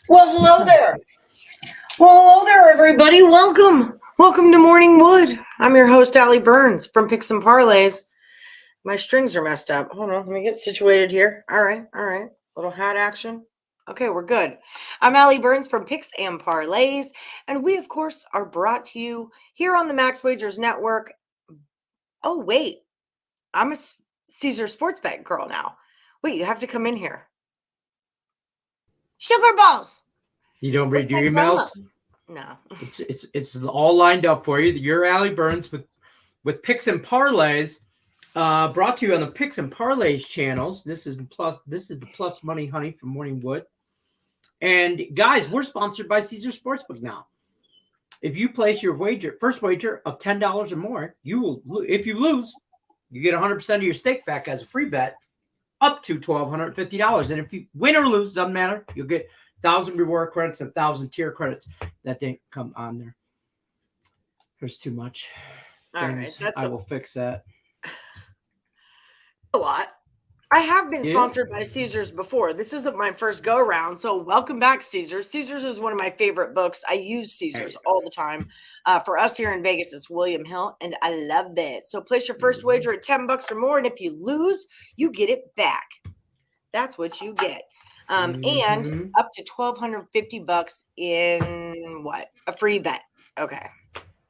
Well, hello there. Everybody. Welcome to Morning Wood. I'm your host, Allie Burns from Picks and Parlays. My strings are messed up. Hold on, let me get situated here. All right. Little hat action. Okay, we're good. I'm Allie Burns from Picks and Parlays, and we, of course, are brought to you here on the Max Wagers Network. Oh, wait. I'm a Caesar Sportsbet girl now. Wait, you have to come in here. Sugar balls. You don't read your emails? No. It's all lined up for you. You're Allie Burns with Picks and Parlays, brought to you on the Picks and Parlays channels. This is the Plus Money Honey from Morning Wood. And guys, we're sponsored by Caesar Sportsbook now. If you place your first wager of $10 or more, if you lose, you get 100% of your stake back as a free bet, up to $1,250. And if you win or lose, doesn't matter, you'll get 1,000 reward credits and 1,000 tier credits. That didn't come on there. There's too much. All right, I will fix that. A lot. I have been sponsored by Caesars before. This isn't my first go around, so welcome back, Caesars. Caesars is one of my favorite books. I use Caesars all the time. For us here in Vegas, it's William Hill, and I love it. So place your first wager at $10 or more, and if you lose, you get it back. That's what you get. And up to $1,250 in a free bet. Okay.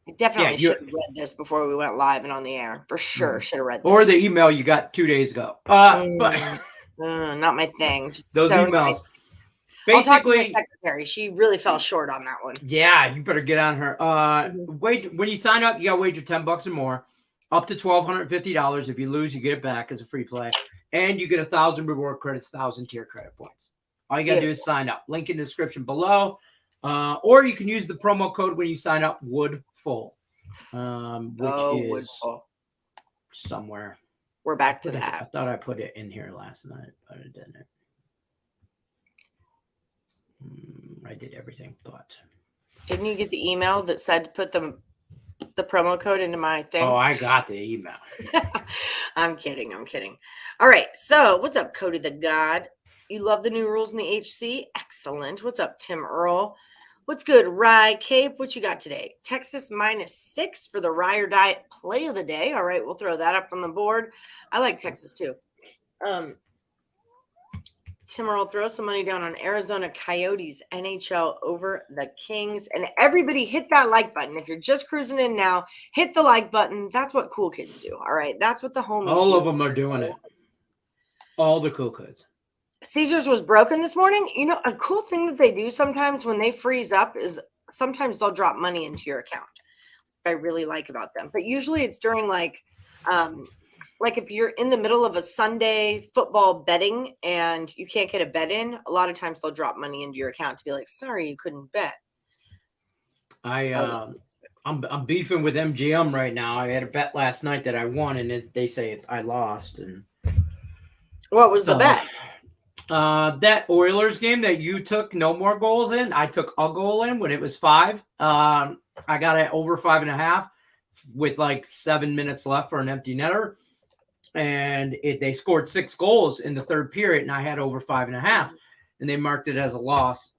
I definitely should have read this before we went live and on the air. For sure, should have read this. Or the email you got 2 days ago. But not my thing. Just those emails. Nice. Basically, I'll talk to my secretary. She really fell short on that one. Yeah, you better get on her. When you sign up, you got to wager $10 or more, up to $1,250. If you lose, you get it back as a free play. And you get 1,000 reward credits, 1,000 tier credit points. All you got to do is sign up. Link in the description below. Or you can use the promo code when you sign up, WOODFUL, which is Woodful. Somewhere. We're back to that. I thought I put it in here last night, but I didn't. I did everything, but. Didn't you get the email that said to put the promo code into my thing? Oh, I got the email. I'm kidding. All right. So what's up, Cody the God? You love the new rules in the HC? Excellent. What's up, Tim Earle? What's good, Rye Cape? What you got today? Texas -6 for the Rye or Diet play of the day. All right. We'll throw that up on the board. I like Texas too. Tim Earle, throw some money down on Arizona Coyotes NHL over the Kings. And everybody hit that like button. If you're just cruising in now, hit the like button. That's what cool kids do. All right. That's what the homies do. All of them are doing it. All the cool kids. Caesars was broken this morning. You know, a cool thing that they do sometimes when they freeze up is sometimes they'll drop money into your account. I really like about them. But usually it's during like if you're in the middle of a Sunday football betting and you can't get a bet in, a lot of times they'll drop money into your account to be like, sorry, you couldn't bet. I'm beefing with MGM right now. I had a bet last night that I won, and they say I lost. And what was the bet? That Oilers game that you took no more goals in, I took a goal in when it was 5. I got it over 5.5 with like 7 minutes left for an empty netter. And they scored 6 goals in the third period, and I had over 5.5, and they marked it as a loss.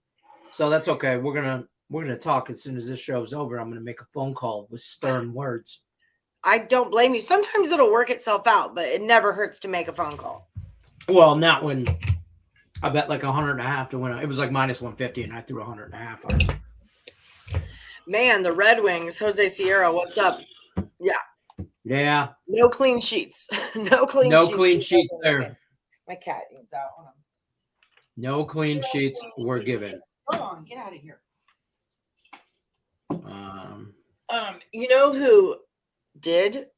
So that's okay. We're gonna talk as soon as this show's over. I'm gonna make a phone call with stern words. I don't blame you. Sometimes it'll work itself out, but it never hurts to make a phone call. Well, not when I bet like 100.5 to win. It was like -150, and I threw 100.5 on it. Man, the Red Wings, Jose Sierra, what's up? Yeah. No clean sheets. No clean sheets there. My cat eats out on them. No clean sheets were given. Hold on, get out of here. You know who did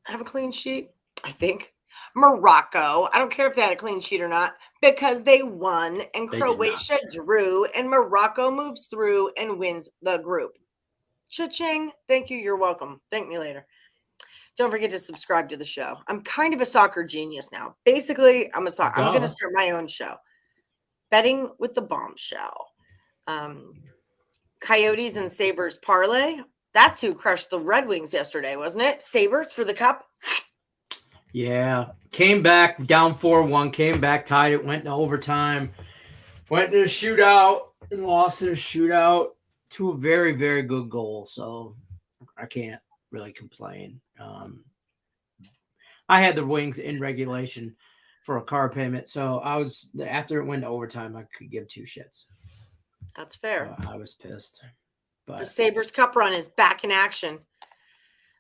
have a clean sheet? I think Morocco. I don't care if they had a clean sheet or not because they won and Croatia drew and Morocco moves through and wins the group. Cha-ching. Thank you. You're welcome. Thank me later. Don't forget to subscribe to the show. I'm kind of a soccer genius now. Basically, I'm going to start my own show. Betting with the Bombshell. Coyotes and Sabres parlay. That's who crushed the Red Wings yesterday, wasn't it? Sabres for the cup. Yeah. Came back down 4-1, came back, tied it, went to overtime, went to a shootout, and lost in a shootout to a very, very good goal. So I can't really complain. I had the Wings in regulation for a car payment. So after it went to overtime, I could give two shits. That's fair. So I was pissed. But the Sabres Cup run is back in action.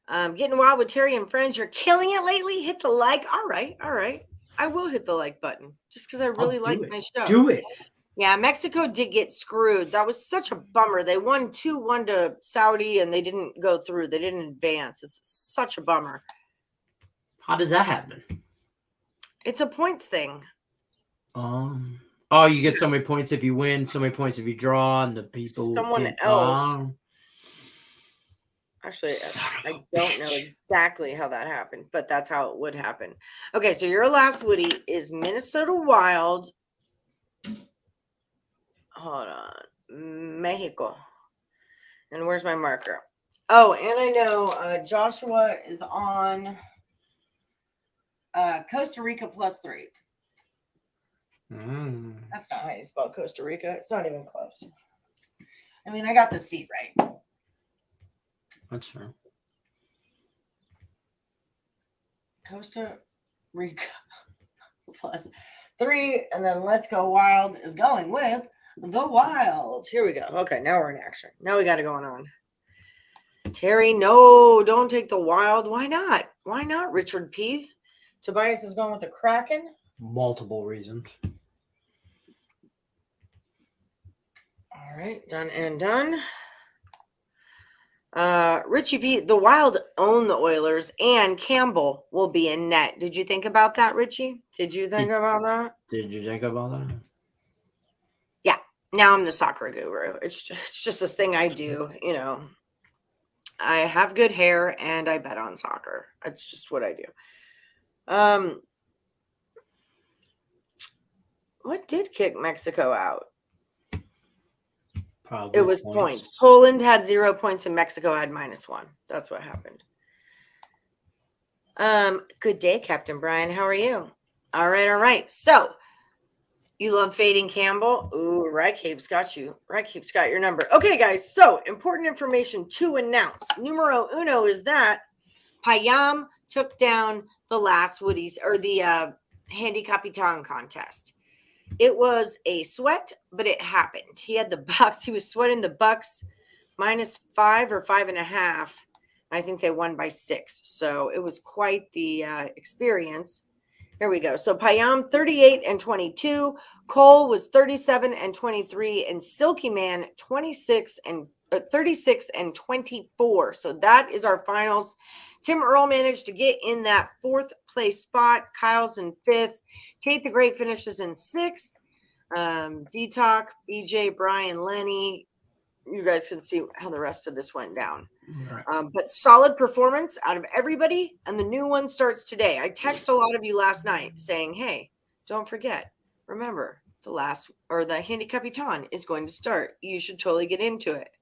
Getting wild with Terry and friends. You're killing it lately. Hit the like. All right. I will hit the like button just because I really like my show. Do it. Yeah, Mexico did get screwed. That was such a bummer. They won 2-1 to Saudi, and they didn't go through. They didn't advance. It's such a bummer. How does that happen? It's a points thing. You get so many points if you win, so many points if you draw, and the people. Someone else. Actually, I don't know exactly how that happened, but that's how it would happen. Okay, so your last Woody is Minnesota Wild. Hold on. Mexico. And where's my marker? Oh, and I know Joshua is on Costa Rica +3. That's not how you spell Costa Rica. It's not even close. I mean, I got the seat right. That's fair. Costa Rica +3. And then Let's Go Wild is going with the Wild. Here we go. Okay, now we're in action. Now we got it going on. Terry, no, don't take the Wild. Why not? Why not, Richard P? Tobias is going with the Kraken. Multiple reasons. All right, done and done. Richie P, the Wild own the Oilers, and Campbell will be in net. Did you think about that, Richie? Did you think about that? Did you think about that? Yeah. Now I'm the soccer guru. It's just a thing I do. You know, I have good hair and I bet on soccer. That's just what I do. What did kick Mexico out? Probably it was points. Poland had 0 points and Mexico had -1. That's what happened. Good day, Captain Brian. How are you? All right. So you love fading Campbell. Ooh, Right Cape's got you. Right Cape's got your number. Okay, guys. So important information to announce. Numero uno is that Payam took down the last Woodies or the Handicapitan contest. It was a sweat, but it happened. He had the Bucks. He was sweating the Bucks -5 or 5.5. I think they won by 6. So it was quite the experience. Here we go. So Payam 38-22. Cole was 37-23, and Silky Man 36-24. So that is our finals. Tim Earle managed to get in that 4th place spot. Kyle's in 5th. Tate the Great finishes in 6th. D-Talk, BJ, Brian, Lenny. You guys can see how the rest of this went down. Right. But solid performance out of everybody, and the new one starts today. I texted a lot of you last night saying, hey, don't forget, remember, the Handicapitan is going to start. You should totally get into it.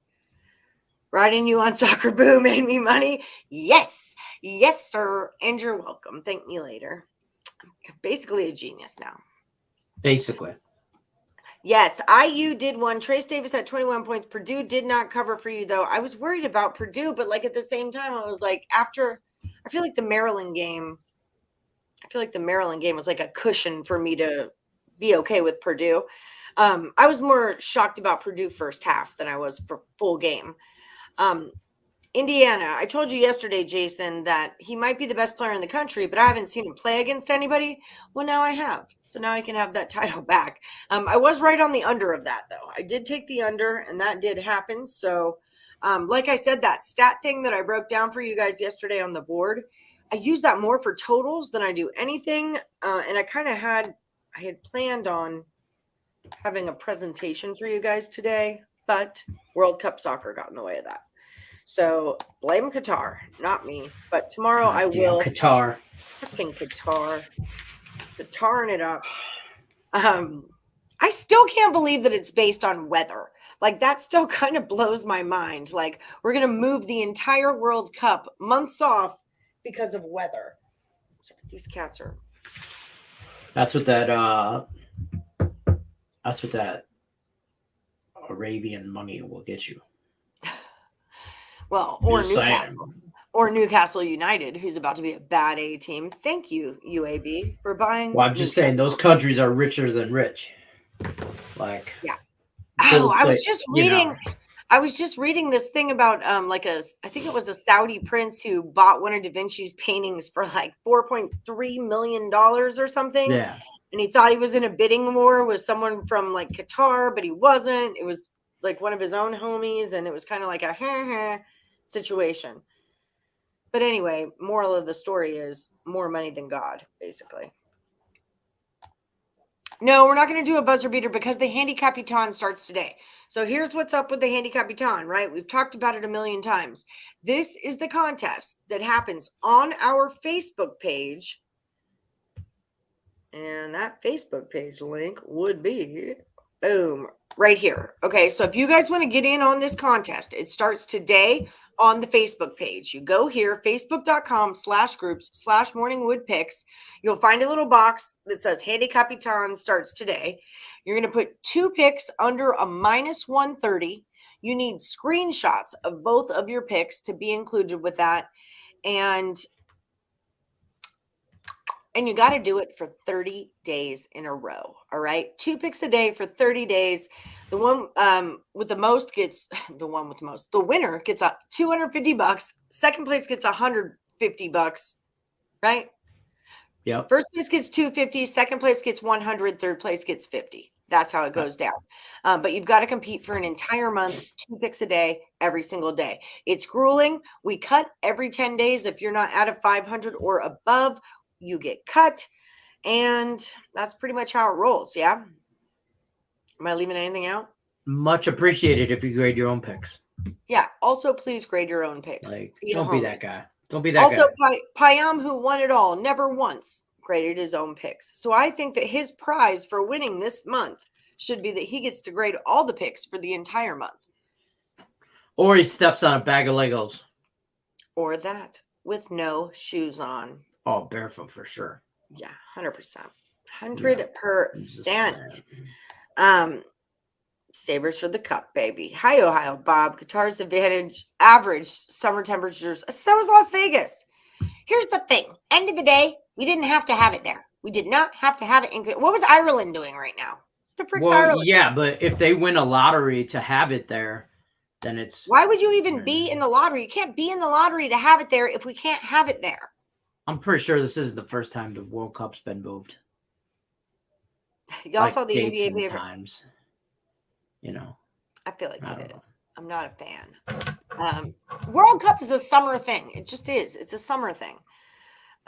Riding you on Soccer Boo made me money. Yes, sir. And you're welcome. Thank me later. I'm basically a genius now. Basically. Yes, IU did one. Trace Davis had 21 points. Purdue did not cover for you, though. I was worried about Purdue, but at the same time, I was like, I feel like the Maryland game was like a cushion for me to be okay with Purdue. I was more shocked about Purdue first half than I was for full game. Indiana, I told you yesterday, Jason, that he might be the best player in the country, but I haven't seen him play against anybody. Well, now I have. So now I can have that title back. I was right on the under of that, though. I did take the under, and that did happen. So, like I said, that stat thing that I broke down for you guys yesterday on the board, I use that more for totals than I do anything. And I had planned on having a presentation for you guys today, but World Cup soccer got in the way of that. So blame Qatar, not me. But tomorrow I will. Qatar. Fucking Qatar. Qataring it up. I still can't believe that it's based on weather. That still kind of blows my mind. We're going to move the entire World Cup months off because of weather. These cats are. That's what that Arabian money will get you. Well, or Newcastle. Or Newcastle United, who's about to be a bad A team. Thank you, UAB, for buying. Well, I'm just saying those countries are richer than rich. Like, yeah. Oh, I was just reading. I was just reading this thing about I think it was a Saudi prince who bought one of Da Vinci's paintings for like $4.3 million or something. Yeah. And he thought he was in a bidding war with someone from like Qatar, but he wasn't. It was like one of his own homies, and it was kind of like a situation. But anyway, moral of the story is more money than God, basically. No, we're not going to do a buzzer beater because the Handicapitan starts today. So here's what's up with the Handicapitan, right? We've talked about it a million times. This is the contest that happens on our Facebook page. And that Facebook page link would be, boom, right here. Okay, so if you guys want to get in on this contest, it starts today on the Facebook page. You go here, facebook.com/groups/morningwoodpicks. You'll find a little box that says Handicapitan starts today. You're going to put 2 picks under a -130. You need screenshots of both of your picks to be included with that. And you got to do it for 30 days in a row. All right. 2 picks a day for 30 days. The one with the most gets the winner gets $250. Second place gets $150. Right. Yep. First place gets $250. Second place gets $100. Third place gets $50. That's how it goes down. But you've got to compete for an entire month, 2 picks a day, every single day. It's grueling. We cut every 10 days. If you're not out of 500 or above, you get cut. And that's pretty much how it rolls. Yeah. Am I leaving anything out? Much appreciated if you grade your own picks. Yeah. Also, please grade your own picks. Don't be that guy. Don't be that guy. Also, Payam, who won it all, never once graded his own picks. So I think that his prize for winning this month should be that he gets to grade all the picks for the entire month. Or he steps on a bag of Legos. Or that with no shoes on. Oh, barefoot for sure. Yeah, 100%. 100%. Sabres for the cup, baby. Hi, Ohio, Bob. Qatar's average summer temperatures. So is Las Vegas. Here's the thing. End of the day, we didn't have to have it there. We did not have to have it in. What was Ireland doing right now? The frick's Ireland? Yeah, but if they win a lottery to have it there, then it's. Why would you even be in the lottery? You can't be in the lottery to have it there if we can't have it there. I'm pretty sure this is the first time the World Cup's been moved. Y'all saw the NBA favorite times. I feel like it is. I'm not a fan. World Cup is a summer thing. It just is. It's a summer thing.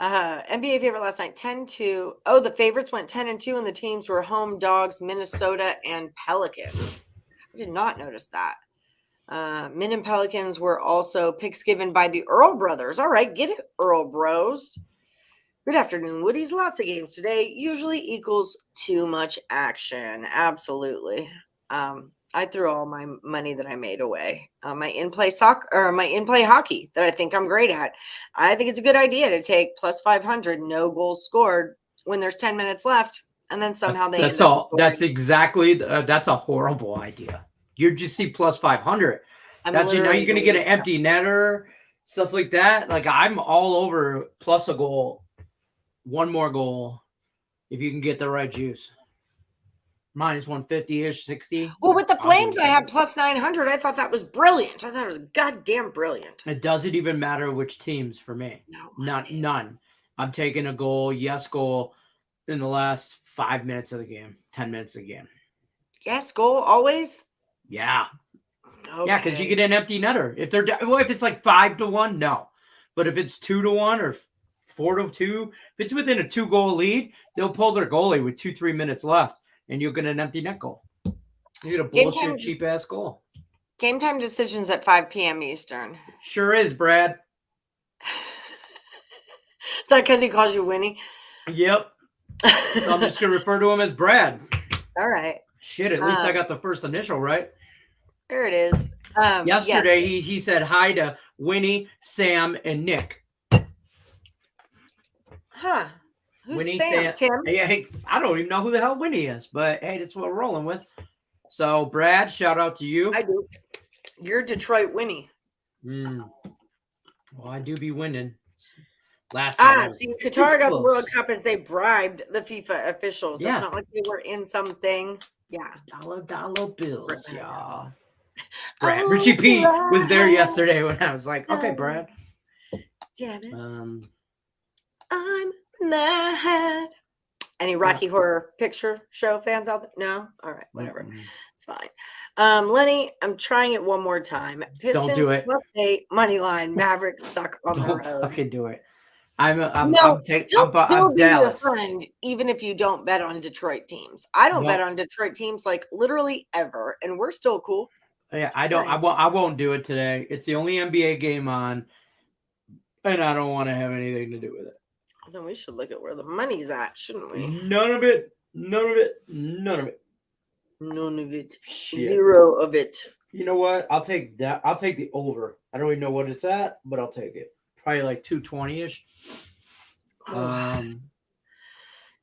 NBA favorite last night, 10-2. Oh, the favorites went 10-2, and the teams were home dogs, Minnesota and Pelicans. I did not notice that. Min and Pelicans were also picks given by the Earle brothers. All right, get it, Earle bros. Good afternoon, Woodies. Lots of games today. Usually equals too much action. Absolutely. I threw all my money that I made away. My in-play hockey that I think I'm great at. I think it's a good idea to take plus 500, no goals scored when there's 10 minutes left, and then somehow that's a horrible idea. You just see plus 500. That's you're going to get an empty netter, stuff like that. Like I'm all over plus a goal, one more goal, if you can get the right juice. Minus 150-ish, 60. Well, with the Flames, I have plus 900. I thought that was brilliant. I thought it was goddamn brilliant. It doesn't even matter which teams for me. None. I'm taking a goal, goal in the last 5 minutes of the game, 10 minutes of the game. Yes, goal always? Yeah. Okay. Yeah, because you get an empty netter. If it's like 5-1, no. But if it's 2-1 or 4-2, if it's within a 2-goal lead, they'll pull their goalie with 2-3 minutes left. And you'll get an empty net goal. You get a bullshit cheap-ass goal. Game time decisions at 5 p.m. Eastern. Sure is, Brad. Is that because he calls you Winnie? Yep. I'm just going to refer to him as Brad. All right. Shit, at least I got the first initial right. There it is. Yesterday, he said hi to Winnie, Sam, and Nick. Huh. Who's Winnie Sam? Tim? Yeah, hey, I don't even know who the hell Winnie is, but hey, that's what we're rolling with. So, Brad, shout out to you. I do. You're Detroit Winnie. Well, I do be winning. Last time. See, Qatar got the World Cup as they bribed the FIFA officials. Yeah. It's not like they were in something. Yeah. Dollar bills, y'all. Brad. Richie P was there yesterday when I was like, okay, Brad. Damn it. I'm mad. Any Rocky Horror Picture Show fans out there? No? All right, whatever. It's fine. Lenny, I'm trying it one more time. Pistons Don't do it. +8 money line. Mavericks suck on the road. Don't fucking do it. I'm He'll be your Dallas. friend, even if you don't bet on Detroit teams. I don't bet on Detroit teams like literally ever, and we're still cool. Yeah, I won't do it today. It's the only NBA game on, and I don't want to have anything to do with it. Well, then we should look at where the money's at, shouldn't we? None of it. Shit. Zero of it. You know what? I'll take that. I'll take the over. I don't even know what it's at, but I'll take it. Probably like 220-ish.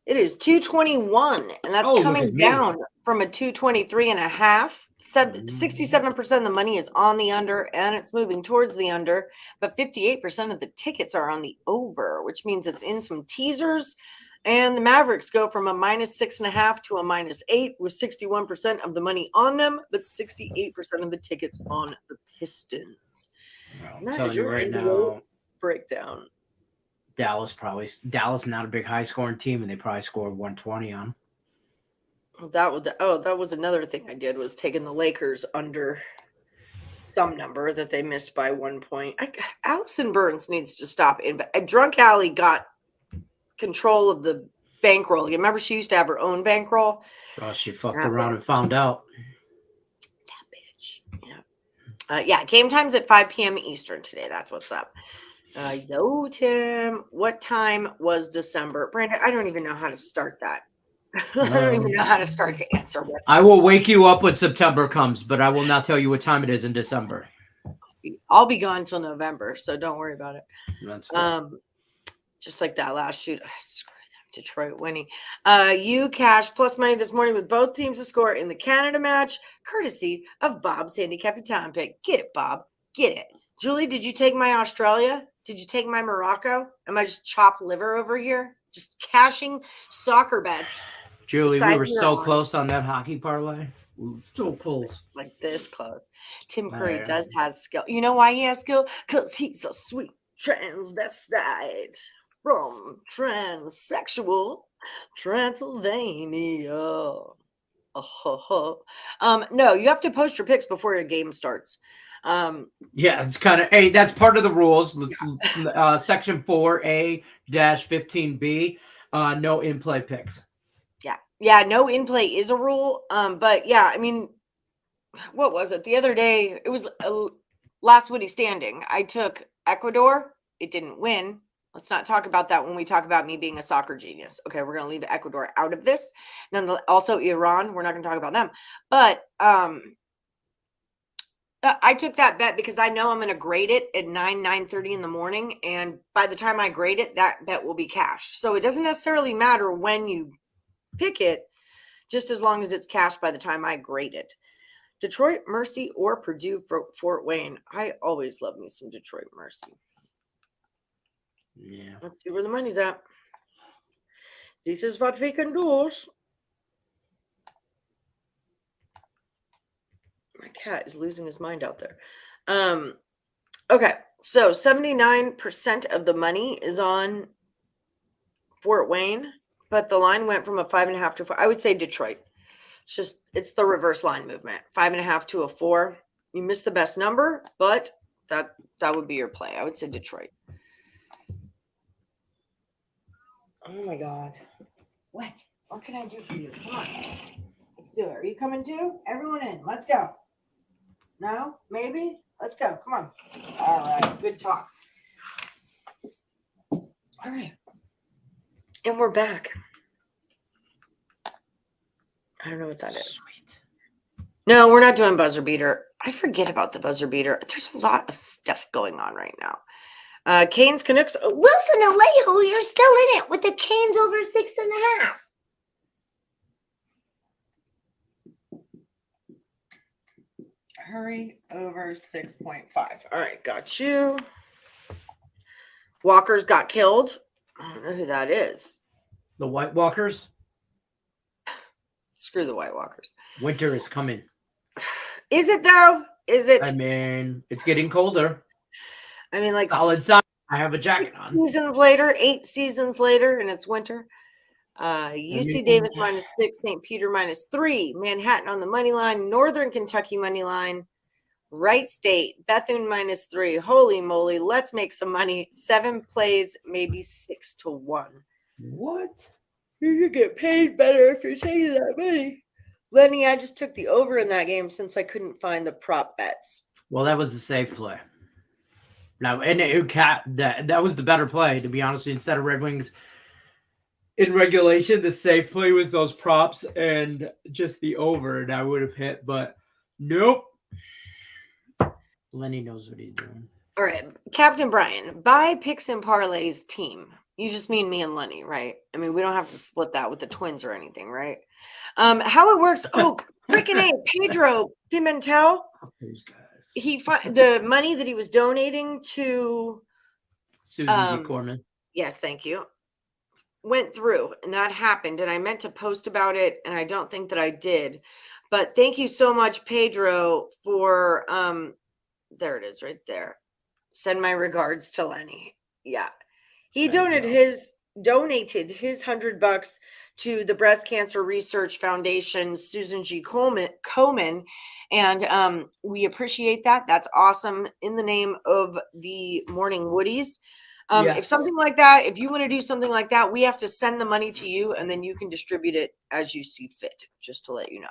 It is 221, and that's coming down from a 223.5. 67% of the money is on the under, and it's moving towards the under, but 58% of the tickets are on the over, which means it's in some teasers. And the Mavericks go from a -6.5 to a -8 with 61% of the money on them, but 68% of the tickets on the Pistons. I'm telling you right now, breakdown. Dallas not a big high scoring team, and they probably scored 120 on them. That was another thing I did, was taking the Lakers under some number that they missed by 1 point. Allison Burns needs to stop in, but Drunk Alley got control of the bankroll. You remember she used to have her own bankroll? Oh, she fucked around and found out. That bitch. Yeah. Game time's at 5 p.m. Eastern today. That's what's up. Yo, Tim, what time was December? Brandon, I don't even know how to start that. I don't even know how to start to answer. I will wake you up when September comes, but I will not tell you what time it is in December. I'll be gone till November, so don't worry about it. That's fine. Just like that last shoot. Screw them, Detroit winning. You cashed plus money this morning with both teams to score in the Canada match, courtesy of Bob's Handicapitan pick. Get it, Bob. Get it. Julie, did you take my Australia? Did you take my Morocco? Am I just chopped liver over here? Just cashing soccer bets. Julie, we were so close on that hockey parlay. We were so close. Like this close. Tim Curry does have skill. You know why he has skill? Because he's a sweet transvestite from transsexual Transylvania. No, you have to post your picks before your game starts. Yeah, it's kind of, hey, that's part of the rules. Section 4A-15B, no in-play picks. Yeah, no in-play is a rule. But yeah, I mean, what was it? The other day, it was last Woody standing. I took Ecuador. It didn't win. Let's not talk about that when we talk about me being a soccer genius. Okay, we're going to leave Ecuador out of this. And then also Iran, we're not going to talk about them. But I took that bet because I know I'm going to grade it at 9:30 in the morning. And by the time I grade it, that bet will be cashed. So it doesn't necessarily matter when you pick it, just as long as it's cashed by the time I grade it. Detroit Mercy or Purdue Fort Wayne. I always love me some Detroit Mercy. Yeah. Let's see where the money's at. This is what we can do. My cat is losing his mind out there. Okay, so 79% of the money is on Fort Wayne, but the line went from a 5.5 to 4. I would say Detroit. It's the reverse line movement. 5.5 to a 4. You missed the best number, but that would be your play. I would say Detroit. Oh my God. What can I do for you? Come on. Let's do it. Are you coming too? Everyone in. Let's go. No? Maybe? Let's go. Come on. All right. Good talk. All right. And we're back. I don't know what that is. Sweet. No, we're not doing buzzer beater. I forget about the buzzer beater. There's a lot of stuff going on right now. Canes, Canucks. Wilson Alejo, you're still in it with the Canes over 6.5. Hurry over 6.5. All right, got you. Walkers got killed. I don't know who that is. The White Walkers? Screw the White Walkers. Winter is coming. Is it though? Is it? I mean, it's getting colder. I mean, like solid side. I have a jacket on. 8 seasons later, and it's winter. UC Davis -6, St. Peter -3, Manhattan on the money line, Northern Kentucky money line, Wright State, Bethune -3. Holy moly, let's make some money. 7 plays, maybe 6 to 1. What? You could get paid better if you're taking that money. Lenny, I just took the over in that game since I couldn't find the prop bets. Well, that was a safe play. Now, and that was the better play, to be honest. Instead of Red Wings in regulation, the safe play was those props and just the over, and I would have hit, but nope. Lenny knows what he's doing. All right, Captain Brian, buy Picks and Parlays team. You just mean me and Lenny, right? I mean, we don't have to split that with the twins or anything, right? How it works? Oh, freaking A, Pedro Pimentel. Those guys. The money that he was donating to Susan G. Corman. Yes, thank you. Went through, and that happened, and I meant to post about it, and I don't think that I did. But thank you so much, Pedro, for there it is right there. Send my regards to Lenny. Yeah. He donated his $100 to the Breast Cancer Research Foundation, Susan G. Komen, and we appreciate that. That's awesome. In the name of the Morning Woodies. Yes. If something like that, if you want to do something like that, we have to send the money to you, and then you can distribute it as you see fit, just to let you know.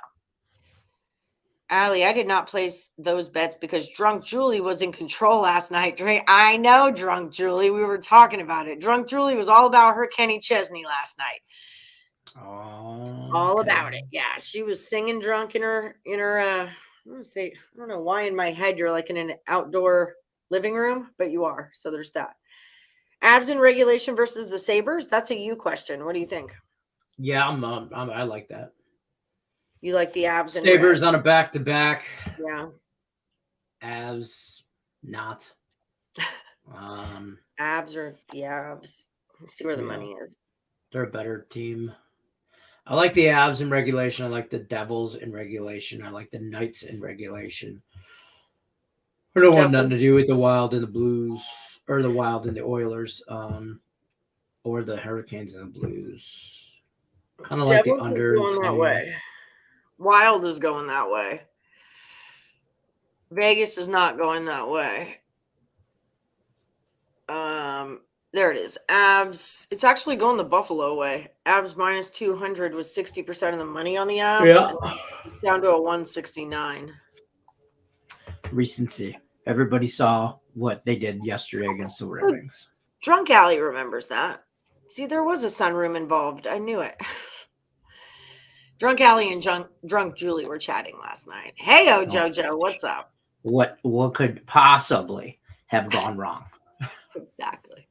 Allie, I did not place those bets because Drunk Julie was in control last night. I know, Drunk Julie. We were talking about it. Drunk Julie was all about her Kenny Chesney last night. Oh, all about it. Yeah, she was singing drunk in her. I don't know why in my head you're like in an outdoor living room, but you are. So there's that. Avs in regulation versus the Sabres. That's a you question. What do you think? Yeah, I like that. You like the Avs and Sabres on a back-to-back. Yeah. Avs, not. Avs are the Avs. Let's see where the money is. They're a better team. I like the Avs in regulation. I like the Devils in regulation. I like the Knights in regulation. I don't want nothing to do with the Wild and the Blues, or the Wild and the Oilers, or the Hurricanes and the Blues. Kind of like the under. Going that way. Wild is going that way. Vegas is not going that way. There it is. Avs. It's actually going the Buffalo way. Avs -200 was 60% of the money on the Avs. Yeah. Down to a 169. Recency. Everybody saw what they did yesterday against the Red Wings. Drunk Alley remembers that. See, there was a sunroom involved. I knew it. Drunk Alley and Drunk Julie were chatting last night. Hey-o, JoJo, what's up? What could possibly have gone wrong? Exactly.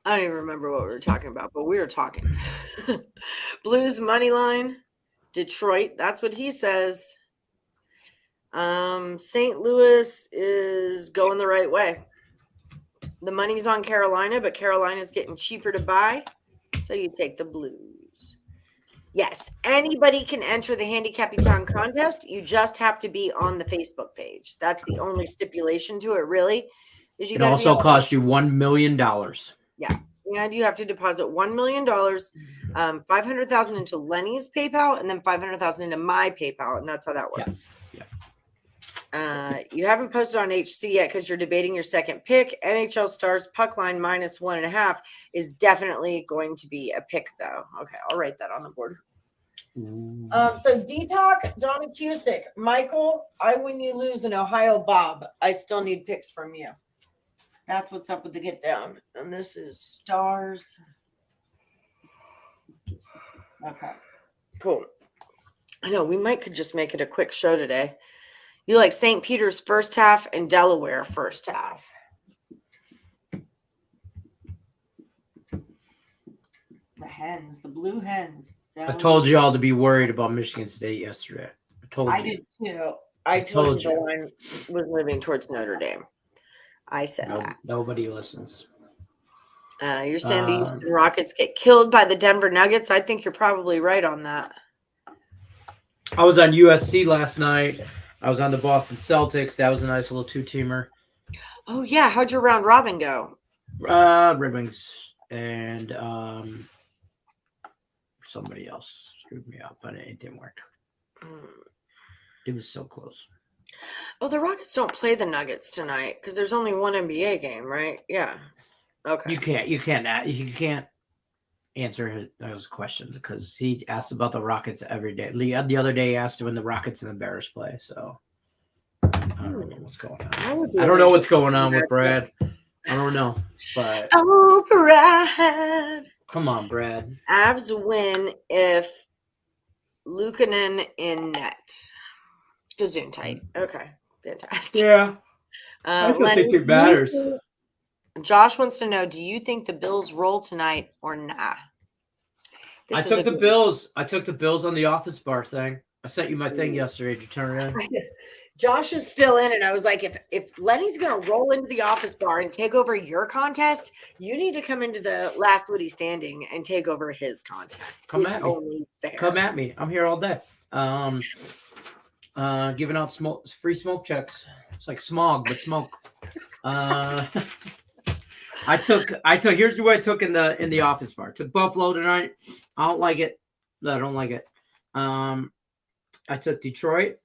I don't even remember what we were talking about, but we were talking. Blues money line, Detroit. That's what he says. St. Louis is going the right way. The money's on Carolina, but Carolina's getting cheaper to buy, so you take the Blues. Yes, anybody can enter the Handicapitan contest. You just have to be on the Facebook page. That's the only stipulation to it, really. Is it also costs you $1 million. Yeah, and you have to deposit $1 million, $500,000 into Lenny's PayPal, and then $500,000 into my PayPal, and that's how that works. Yeah. You haven't posted on HC yet because you're debating your second pick. NHL Stars puck line -1.5 is definitely going to be a pick, though. Okay, I'll write that on the board. So D-Talk, Johnny Cusick, Michael, I win, you lose, and Ohio Bob. I still need picks from you. That's what's up with the get down. And this is Stars. Okay, cool. I know we could just make it a quick show today. You like St. Peter's first half and Delaware first half. Hens, the Blue Hens. I told you all to be worried about Michigan State yesterday. I did too. I told you the line was moving towards Notre Dame. I said that. Nobody listens. You're saying the Houston Rockets get killed by the Denver Nuggets? I think you're probably right on that. I was on USC last night. I was on the Boston Celtics. That was a nice little two-teamer. Oh, yeah. How'd your round robin go? Red Wings and somebody else screwed me up, but it didn't work. It was so close. Oh, the Rockets don't play the Nuggets tonight because there's only one NBA game, right? Yeah. Okay. You can't answer those questions because he asked about the Rockets every day. The other day he asked when the Rockets and the Bears play. So I don't know what's going on. I don't know what's going on with Brad. I don't know, but Brad. Come on, Brad. Avs win if Luukkonen in net. Gazoon tight. Okay, fantastic. Yeah. I don't think it matters. Josh wants to know, do you think the Bills roll tonight or nah? I took the Bills. I took the Bills on the office bar thing. I sent you my thing yesterday. Did you turn it in? Josh is still in, and I was like, if Lenny's going to roll into the office bar and take over your contest, you need to come into the last Woody standing and take over his contest. Come at me. I'm here all day. Giving out free smoke checks. It's like smog, but smoke. Here's what I took in the office bar. Took Buffalo tonight. I don't like it. I don't like it. I took Detroit.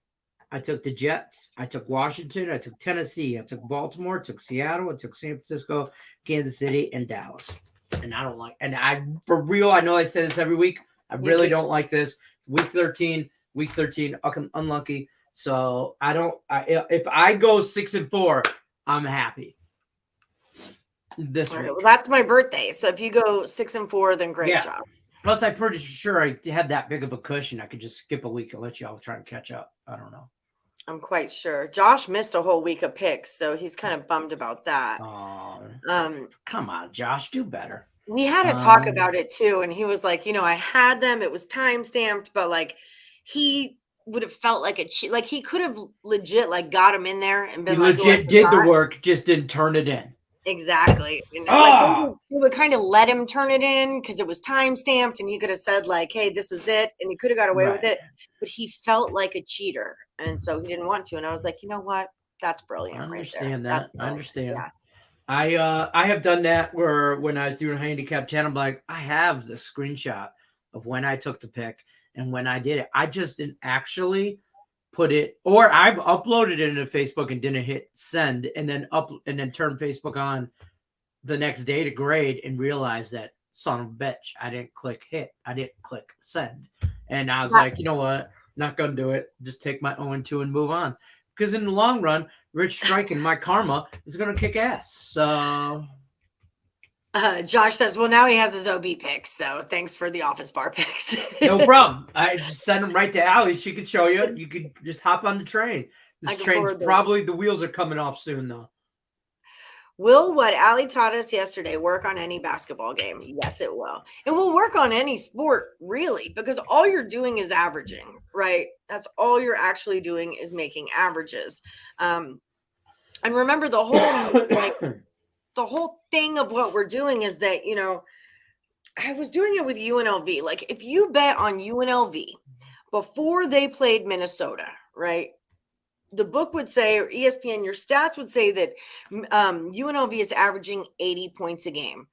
I took the Jets. I took Washington. I took Tennessee. I took Baltimore. I took Seattle. I took San Francisco, Kansas City, and Dallas. And I don't like. And for real, I know I say this every week. I really don't like this. Week 13. Unlucky. So I don't. If I go 6-4, I'm happy. This week. Well, that's my birthday. So if you go 6-4, then great job. Plus, I'm pretty sure I had that big of a cushion. I could just skip a week and let y'all try and catch up. I don't know. I'm quite sure. Josh missed a whole week of picks, so he's kind of bummed about that. Come on, Josh, do better. We had to talk about it too, and he was like, I had them. It was time stamped, but like he would have felt like a cheat. Like he could have legit got him in there and been legit did the work, just didn't turn it in. Exactly. And he would kind of let him turn it in because it was time stamped, and he could have said hey, this is it, and he could have got away with it. But he felt like a cheater, and so he didn't want to. And I was like, you know what? That's brilliant. I understand that. I understand. Yeah. I have done that where when I was doing Handicapitan, I'm like, I have the screenshot of when I took the pick and when I did it. I just didn't actually put it, or I've uploaded it into Facebook and didn't hit send, and then turn Facebook on the next day to grade and realize that son of a bitch, I didn't click hit, I didn't click send, and I was like, you know what, not gonna do it. Just take my 0-2 and move on, because in the long run, Rich striking my karma is gonna kick ass. So. Josh says, well, now he has his OB picks, so thanks for the office bar picks. No problem. I just send them right to Allie. She could show you. You could just hop on the train. This train's probably, the wheels are coming off soon, though. Will what Allie taught us yesterday work on any basketball game? Yes, it will. It will work on any sport, really, because all you're doing is averaging, right? That's all you're actually doing is making averages. And remember the whole the whole thing of what we're doing is that, I was doing it with UNLV. Like if you bet on UNLV before they played Minnesota, right? The book would say, or ESPN, your stats would say that UNLV is averaging 80 points a game.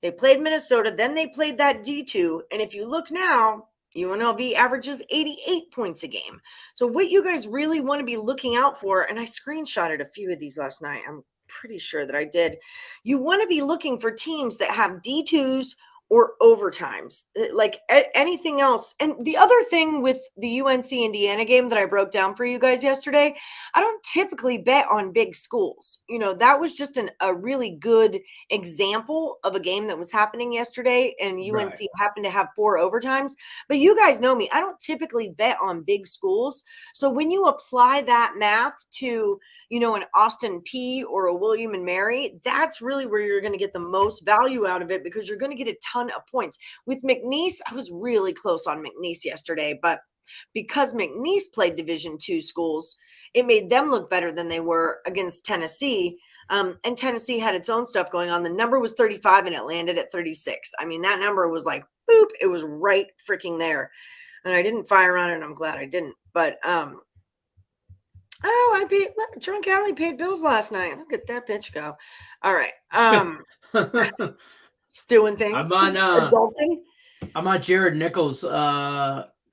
They played Minnesota, then they played that D2. And if you look now, UNLV averages 88 points a game. So what you guys really want to be looking out for, and I screenshotted a few of these last night. I'm pretty sure that I did. You want to be looking for teams that have D2s or overtimes, like anything else. And the other thing with the UNC Indiana game that I broke down for you guys yesterday, I don't typically bet on big schools. That was just a really good example of a game that was happening yesterday, and UNC happened to have 4 overtimes. But you guys know me. I don't typically bet on big schools. So when you apply that math to an Austin P or a William and Mary, that's really where you're going to get the most value out of it, because you're going to get a ton ton of points. With McNeese, I was really close on McNeese yesterday, but because McNeese played Division II schools, it made them look better than they were against Tennessee. And Tennessee had its own stuff going on. The number was 35 and it landed at 36. I mean, that number was like, boop, it was right freaking there. And I didn't fire on it, and I'm glad I didn't. But, I paid, Drunk Alley paid bills last night. Look at that bitch go. All right. Just doing things. I'm on Jared Nichols,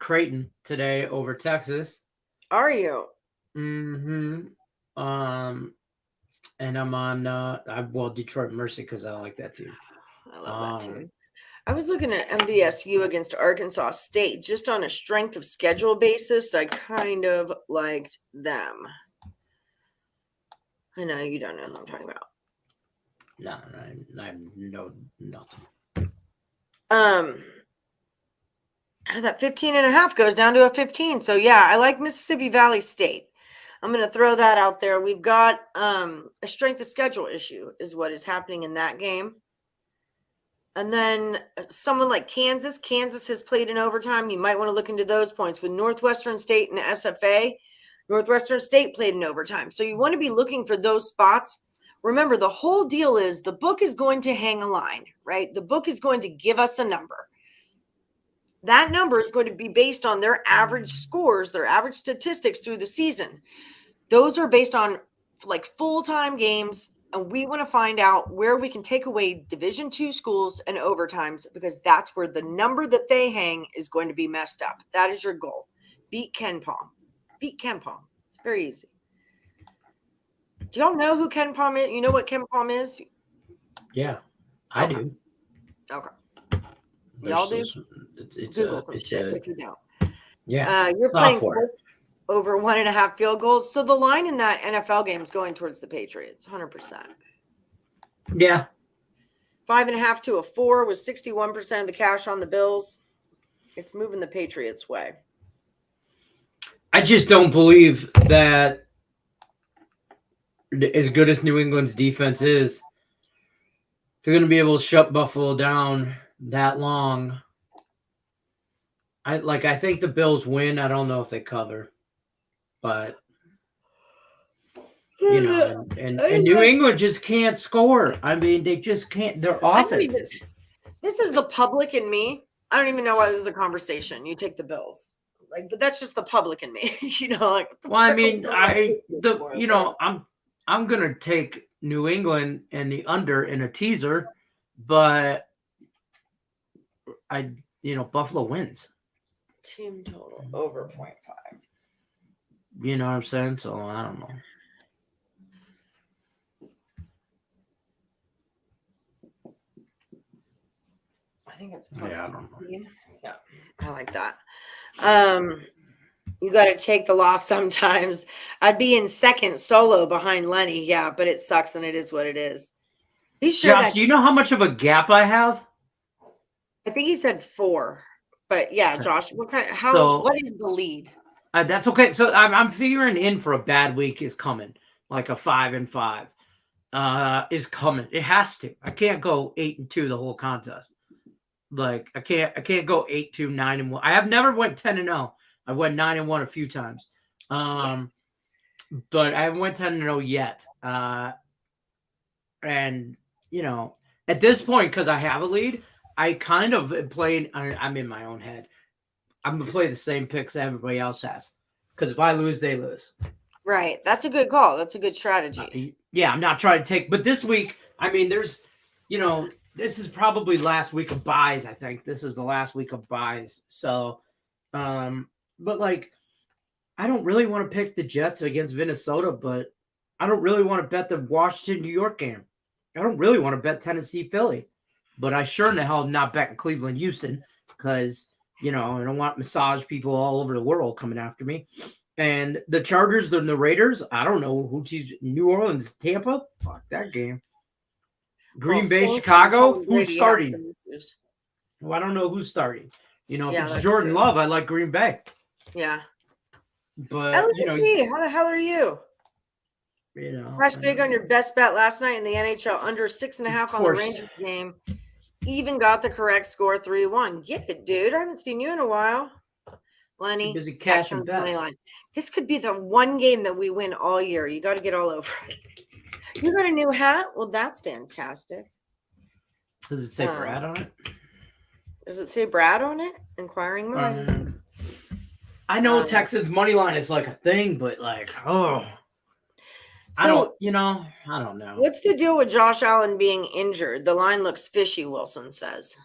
Creighton today over Texas. Are you? Mm-hmm. And I'm on Detroit Mercy because I like that team. I love that team. I was looking at MVSU against Arkansas State just on a strength of schedule basis. I kind of liked them. I know you don't know who I'm talking about. No, I know nothing. That 15.5 goes down to a 15. So yeah, I like Mississippi Valley State. I'm going to throw that out there. We've got a strength of schedule issue is what is happening in that game. And then someone like Kansas. Kansas has played in overtime. You might want to look into those points. With Northwestern State and SFA, Northwestern State played in overtime. So you want to be looking for those spots. Remember, the whole deal is the book is going to hang a line, right? The book is going to give us a number. That number is going to be based on their average scores, their average statistics through the season. Those are based on like full-time games, and we want to find out where we can take away Division II schools and overtimes, because that's where the number that they hang is going to be messed up. That is your goal. Beat Ken Palm. Beat Ken Palm. It's very easy. Do y'all know who Ken Palm is? You know what Ken Palm is? Yeah, I do. Okay. Y'all do? It's Google some shit if you don't. Yeah. You're playing over 1.5 field goals. So the line in that NFL game is going towards the Patriots, 100%. Yeah. 5.5 to a 4 was 61% of the cash on the Bills. It's moving the Patriots' way. I just don't believe that as good as New England's defense is, they're going to be able to shut Buffalo down that long. I think the Bills win. I don't know if they cover, but you know, and New England just can't score. I mean, they just can't. Their offense. This is the public in me. I don't even know why this is a conversation. You take the Bills, but that's just the public in me. Well, I mean, I'm gonna take New England and the under in a teaser, but Buffalo wins. Team total over 0.5. You know what I'm saying? So I don't know. I think it's plus 15. I don't know. Yeah, I like that. You got to take the loss sometimes. I'd be in second solo behind Lenny. Yeah, but it sucks and it is what it is. Josh, do you know how much of a gap I have? I think he said 4. But yeah, Josh, what is the lead? That's okay. So I'm figuring in for a bad week is coming, like a 5-5 is coming. It has to. I can't go 8-2 the whole contest. Like I can't go 8-2, 9-1. I have never went 10-0. I've went 9-1 a few times, but I haven't went 10-0 yet. And at this point, because I have a lead, I kind of am playing. I'm in my own head. I'm gonna play the same picks everybody else has, because if I lose, they lose. Right. That's a good call. That's a good strategy. Yeah, I'm not trying to take. But this week, I mean, there's, this is probably last week of buys. I think this is the last week of buys. So, but I don't really want to pick the Jets against Minnesota, but I don't really want to bet the Washington, New York game. I don't really want to bet Tennessee, Philly. But I sure in the hell am not betting Cleveland, Houston, because, I don't want massage people all over the world coming after me. And the Chargers and the Raiders, I don't know who teams. New Orleans, Tampa, fuck that game. Green Bay, Chicago, who's starting? Well, I don't know who's starting. If it's Jordan Love, I like Green Bay. Yeah. But, how the hell are you? Cash big on your best bet last night in the NHL under 6.5 on the Rangers game. even got the correct score 3-1. Yeah, dude. I haven't seen you in a while. Lenny, busy cashing bets. Line. This could be the one game that we win all year. You got to get all over it. You got a new hat? Well, that's fantastic. Does it say Brad on it? Does it say Brad on it? Inquiring minds. I know Texans money line is like a thing, but like, I don't know. What's the deal with Josh Allen being injured? The line looks fishy, Wilson says.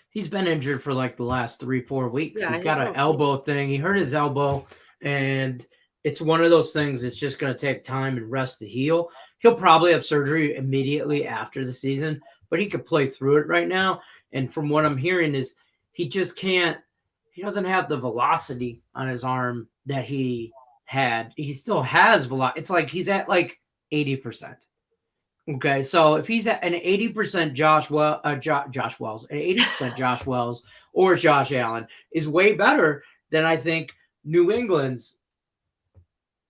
He's been injured for like the last 3-4 weeks. Yeah, he's got an elbow thing. He hurt his elbow, and it's one of those things that's just going to take time and rest to heal. He'll probably have surgery immediately after the season, but he could play through it right now. And from what I'm hearing is he just can't – he doesn't have the velocity on his arm that he had. He still has velocity. It's like he's at like 80%. Okay, so if he's at an 80% Josh Wells, an 80% Josh Wells or Josh Allen is way better than I think New England's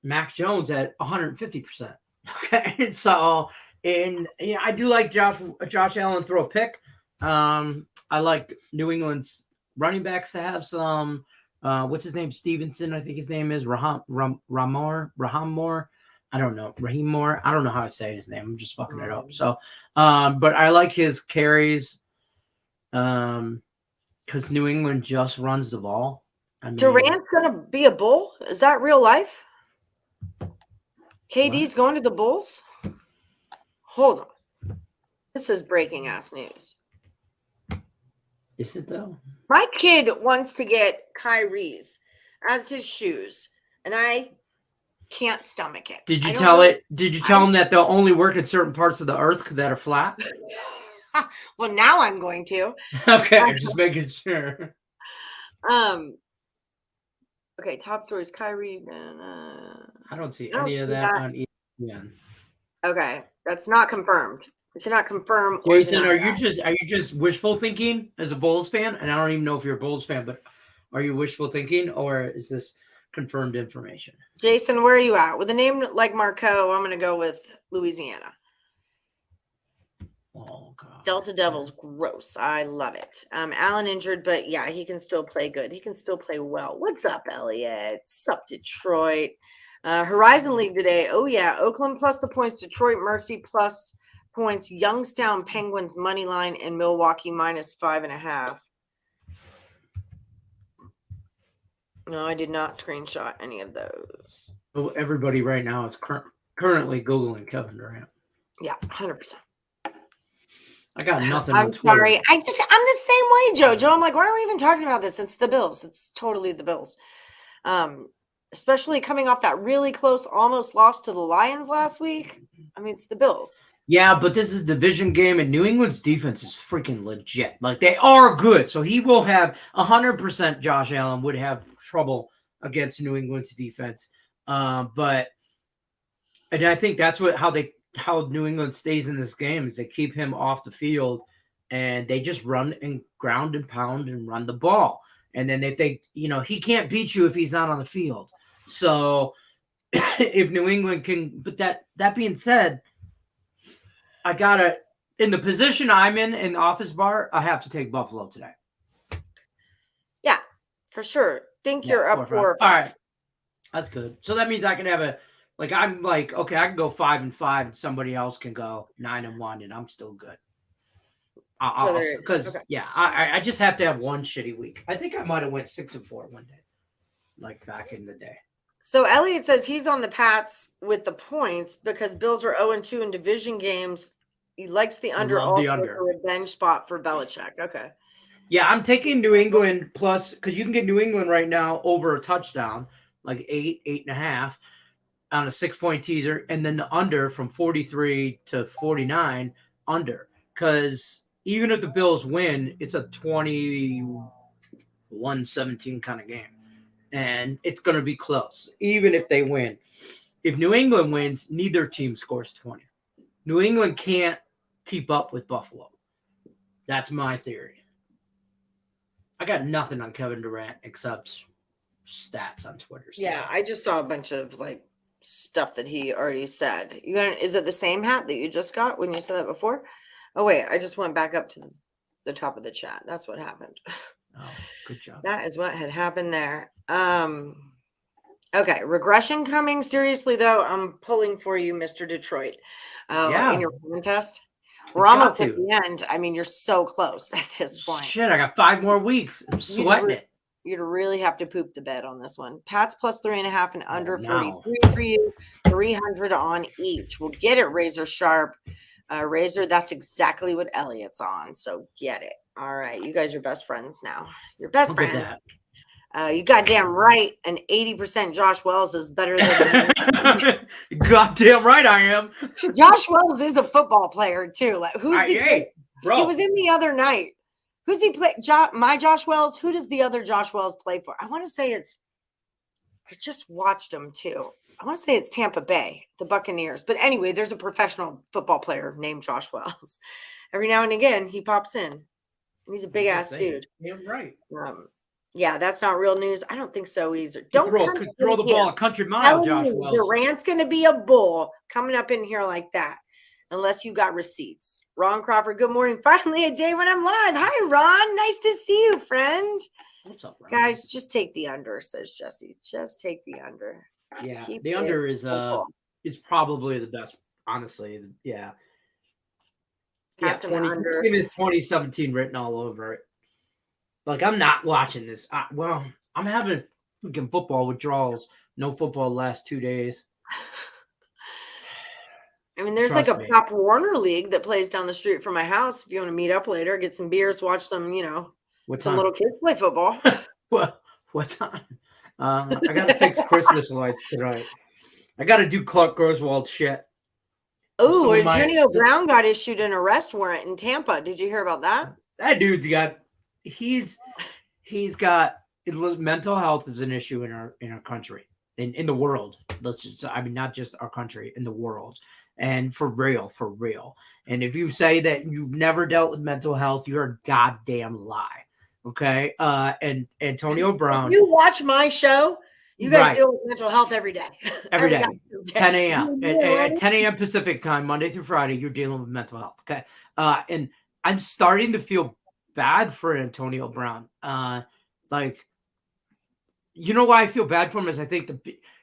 Mac Jones at 150%. Okay, so I do like Josh Allen throw a pick. I like New England's running backs to have some. What's his name? Stevenson, I think his name is Raham Moore. I don't know. Raheem Moore. I don't know how to say his name. I'm just fucking it up. So, but I like his carries because New England just runs the ball. Durant's going to be a Bull? Is that real life? KD's going to the Bulls? Hold on. This is breaking ass news. Is it though? My kid wants to get Kyrie's as his shoes, and I can't stomach it. Did you tell him that they'll only work in certain parts of the earth that are flat? Well, now I'm going to. Okay, just making sure. Okay, top stories, Kyrie. I don't see any of that on ESPN. Okay, that's not confirmed. We cannot confirm. Jason, are you just wishful thinking as a Bulls fan? And I don't even know if you're a Bulls fan, but are you wishful thinking or is this confirmed information? Jason, where are you at? With a name like Marco, I'm going to go with Louisiana. Oh, God. Delta Devils, gross. I love it. Allen injured, but yeah, he can still play good. He can still play well. What's up, Elliot? Sup, Detroit? Horizon League today. Oh, yeah. Oakland plus the points. Detroit Mercy plus points. Youngstown Penguins money line and Milwaukee minus 5.5. No, I did not screenshot any of those. Oh, everybody right now is currently Googling Kevin Durant. Yeah, 100%. I got nothing. I'm sorry. I'm the same way, Jojo. I'm like, why are we even talking about this? It's the Bills. It's totally the Bills. Especially coming off that really close, almost loss to the Lions last week. I mean, it's the Bills. Yeah, but this is a division game, and New England's defense is freaking legit. Like, they are good. So he will have 100%. Josh Allen would have trouble against New England's defense. But I think that's how New England stays in this game is they keep him off the field, and they just run and ground and pound and run the ball. And then if they, he can't beat you if he's not on the field. So if New England can, but that being said, I gotta, in the position I'm in the office bar, I have to take Buffalo today. Yeah, for sure. Think you're up 4 or 5. All right. That's good. So that means I can have I'm like, okay, I can go 5-5 and somebody else can go 9-1 and I'm still good. Because I just have to have one shitty week. I think I might have went 6-4 one day, like back in the day. So Elliot says he's on the Pats with the points because Bills are 0-2 in division games. He likes the under also as a revenge spot for Belichick. Okay. Yeah, I'm taking New England plus because you can get New England right now over a touchdown, like 8.5 on a 6-point teaser, and then the under from 43 to 49 under. Because even if the Bills win, it's a 21-17 kind of game. And it's going to be close, even if they win. If New England wins, neither team scores 20. New England can't keep up with Buffalo. That's my theory. I got nothing on Kevin Durant except stats on Twitter. So. Yeah, I just saw a bunch of stuff that he already said. Is it the same hat that you just got when you said that before? Oh wait, I just went back up to the top of the chat. That's what happened. Oh, good job. That is what had happened there. Okay, regression coming. Seriously, though, I'm pulling for you, Mr. Detroit. In your contest. We're almost at the end. I mean, you're so close at this point. Shit, I got 5 more weeks. I'm sweating it. You'd really have to poop the bed on this one. Pats plus 3.5 and under 43 for you. 300 on each. We'll get it, Razor Sharp. Razor, that's exactly what Elliot's on. So get it. All right, you guys are best friends now. You're best friends. You goddamn right. And 80% Josh Wells is better than goddamn right I am. Josh Wells is a football player too. Like who's he? Bro. He was in the other night. Who's he play? My Josh Wells. Who does the other Josh Wells play for? I want to say I just watched him too. I want to say it's Tampa Bay, the Buccaneers. But anyway, there's a professional football player named Josh Wells. Every now and again, he pops in. And he's a big ass dude. Yeah, right. Yeah, that's not real news. I don't think so either. Don't throw the ball a country mile, Josh Wells. Durant's going to be a bull coming up in here like that, unless you got receipts. Ron Crawford, good morning. Finally a day when I'm live. Hi, Ron. Nice to see you, friend. What's up, Ron? Guys, just take the under, says Jesse. Just take the under. Yeah, the under is probably the best, honestly. Yeah. Yeah, it is 2017 written all over it. Like, I'm not watching this. I'm having freaking football withdrawals. No football the last 2 days. I mean, there's like a Pop Warner League that plays down the street from my house. If you want to meet up later, get some beers, watch some, some little kids play football. What time? I got to fix Christmas lights tonight. I got to do Clark Griswold shit. Oh, Antonio Brown got issued an arrest warrant in Tampa. Did you hear about that? That dude's got... He's got mental health is an issue in our country, in the world. Not just our country, in the world, and for real. And if you say that you've never dealt with mental health, you're a goddamn lie. Okay. And Antonio Brown. You watch my show. You guys deal with mental health every day. Every day. 10 a.m. At 10 a.m. Pacific time, Monday through Friday, you're dealing with mental health. Okay. And I'm starting to feel bad for Antonio Brown. You know why I feel bad for him is I think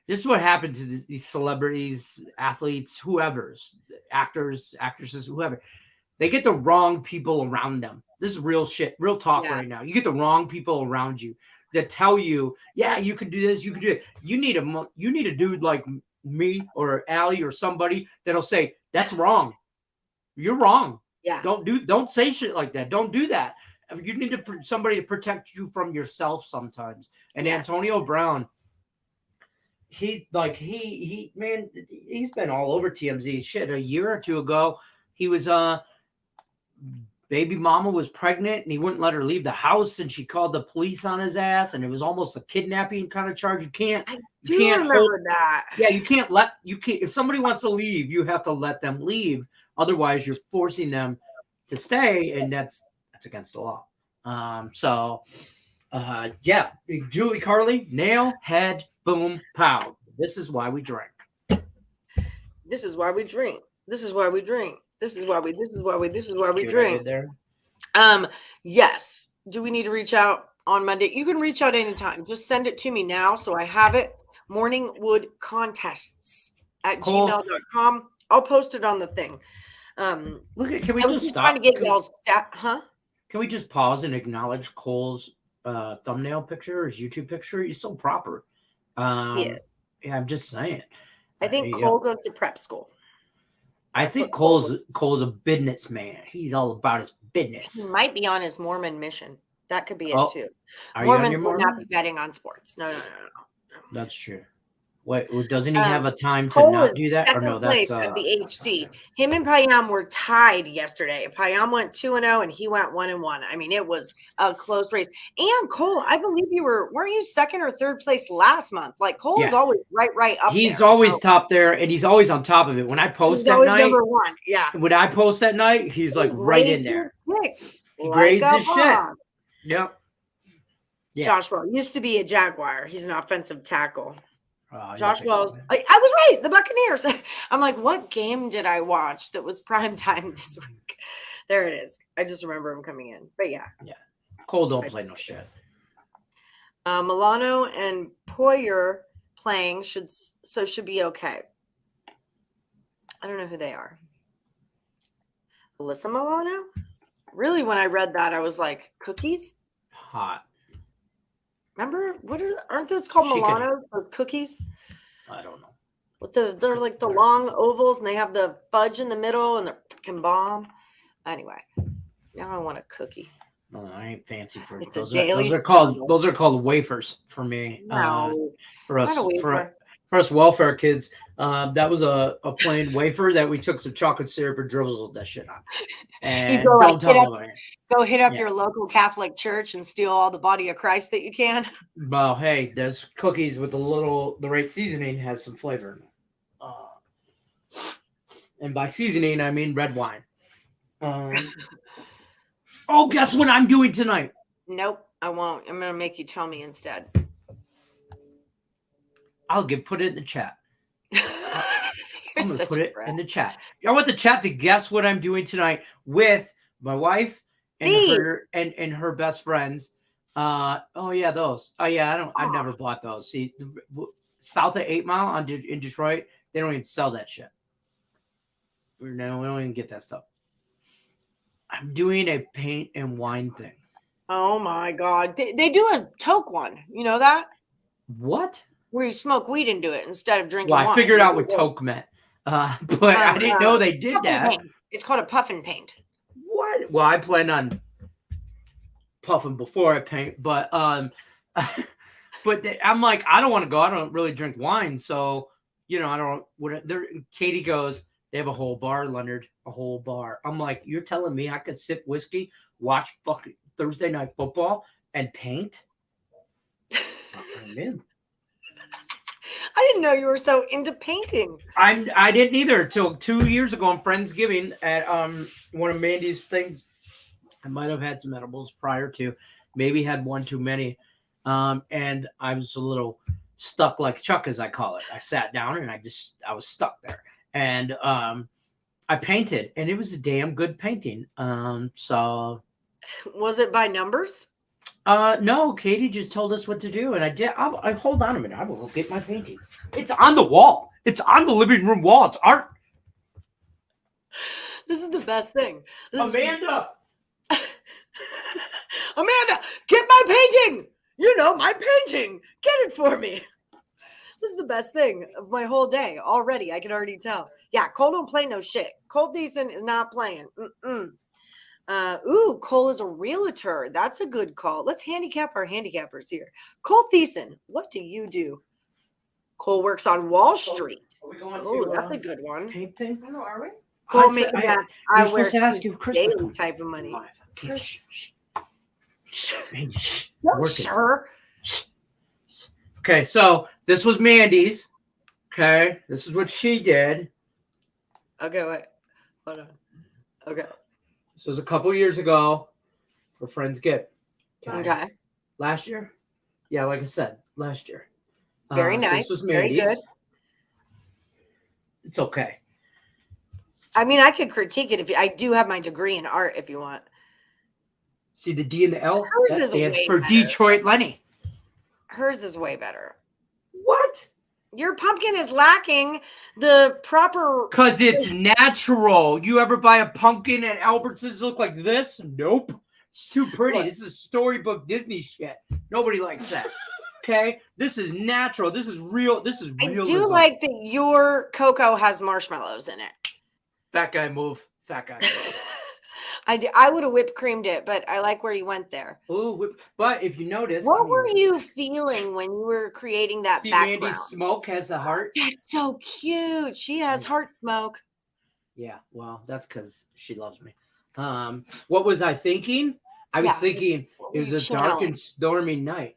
this is what happened to these celebrities, athletes, whoever's, actors, actresses, whoever. They get the wrong people around them. This is real shit, real talk right now. You get the wrong people around you that tell you, yeah, you can do this, you can do it. You need a dude like me or Allie or somebody that'll say, that's wrong. You're wrong. Yeah. Don't say shit like that. Don't do that. You need somebody to protect you from yourself sometimes. And Antonio Brown, he's like he's been all over TMZ. Shit, a year or two ago, he was baby mama was pregnant and he wouldn't let her leave the house, and she called the police on his ass, and it was almost a kidnapping kind of charge. You can't remember that. Yeah, you can't if somebody wants to leave, you have to let them leave. Otherwise, you're forcing them to stay, and that's against the law. Julie Carly, nail, head, boom, pow. This is why we drink. This is why we drink. This is why we drink. This is why we drink. Yes. Do we need to reach out on Monday? You can reach out anytime. Just send it to me now so I have it. morningwoodcontests@gmail.com. I'll post it on the thing. Can we just stop? Trying to get y'all's Huh? Can we just pause and acknowledge Cole's thumbnail picture, his YouTube picture? He's so proper. He is. Yeah, I'm just saying. I think Cole goes to prep school. I think Cole's a businessman. He's all about his business. He might be on his Mormon mission. That could be it too. Mormons would not be betting on sports. No. That's true. Wait, doesn't he have a time to Cole not do that? Or no, that's at the HC. Him and Payam were tied yesterday. Payam went 2-0 and he went 1-1. I mean, it was a close race. And Cole, I believe weren't you second or third place last month? Like Cole is always right up. He's always top there, and he's always on top of it. When I post that night, number one. Yeah. When I post that night, he's like right in there. He grades his shit. Yep. Yeah. Joshua used to be a Jaguar. He's an offensive tackle. Josh Wells. I was right. The Buccaneers. I'm like, what game did I watch that was prime time this week? There it is. I just remember him coming in. But yeah. Cole don't play no shit. Milano and Poyer playing should be okay. I don't know who they are. Alyssa Milano? Really, when I read that, I was like, cookies? Hot. Remember? Aren't those called Milano? Those cookies? I don't know. But they're like the long ovals, and they have the fudge in the middle, and they're fucking bomb. Anyway, now I want a cookie. No, I ain't fancy for It's those. a daily Those are called wafers for me. No, for us, not a wafer. for us welfare kids, that was a plain wafer that we took some chocolate syrup and drizzled that shit on. And You go, don't tell nobody. Go hit up your local Catholic church and steal all the body of Christ that you can. Well, hey, there's cookies with the right seasoning has some flavor. And by seasoning, I mean red wine. Oh, guess what I'm doing tonight? Nope, I won't. I'm going to make you tell me instead. Put it in the chat. I'm going to put it in the chat. I want the chat to guess what I'm doing tonight with my wife and her best friends. Oh yeah, those. Oh yeah, I've never bought those. See, south of 8 Mile in Detroit, they don't even sell that shit. No, we don't even get that stuff. I'm doing a paint and wine thing. Oh my God. They do a toke one. You know that? What? Where you smoke weed into it instead of drinking wine. I figured out what toke meant. But I didn't know they did that. Paint. It's called a puffin paint. What? Well, I plan on puffing before I paint, but I'm like, I don't want to go. I don't really drink wine, so I don't. Katie goes, they have a whole bar, Leonard, a whole bar. I'm like, you're telling me I could sip whiskey, watch fucking Thursday night football, and paint? I'm in. I didn't know you were so into painting. I didn't either until 2 years ago on Friendsgiving at one of Mandy's things. I might have had some edibles prior to, maybe had one too many, and I was a little stuck like Chuck, as I call it. I sat down and I was stuck there, and I painted, and it was a damn good painting. So was it by numbers? No, Katie just told us what to do, and I did. I hold on a minute. I will go get my painting. It's on the wall. It's on the living room wall. It's art. This is the best thing. Amanda, Amanda, get my painting. My painting. Get it for me. This is the best thing of my whole day already. I can already tell. Yeah, Cole don't play no shit. Cole Thiessen is not playing. Cole is a realtor. That's a good call. Let's handicap our handicappers here. Cole Thiessen, what do you do? Cole works on Wall Street. Oh, that's a good one. Painting? I don't know, are we? Cole making that I wear to ask you daily type of money. Okay, shh. No, sir. Okay, so this was Mandy's. Okay, this is what she did. Okay, wait. Hold on. Okay. This was a couple years ago for Friendsgiving. Okay. Last year? Yeah, like I said, last year. Very nice. This was Very Mandy's. good. It's okay. I mean, I could critique it I do have my degree in art if you want. See the D and the L? Hers that is stands way for better. Detroit Lenny. Hers is way better. What? Your pumpkin is lacking the proper... Because it's natural. You ever buy a pumpkin at Albertsons look like this? Nope. It's too pretty. What? This is storybook Disney shit. Nobody likes that. Okay? This is natural. This is real. This is realism. I do like that your cocoa has marshmallows in it. Fat guy move. Fat guy move. I would have whipped creamed it, but I like where you went there. Ooh, but if you notice, what were you feeling when you were creating that background? Mandy's smoke has the heart. That's so cute. She has heart smoke. Yeah, well, that's because she loves me. What was I thinking? I was thinking it was a dark and stormy night,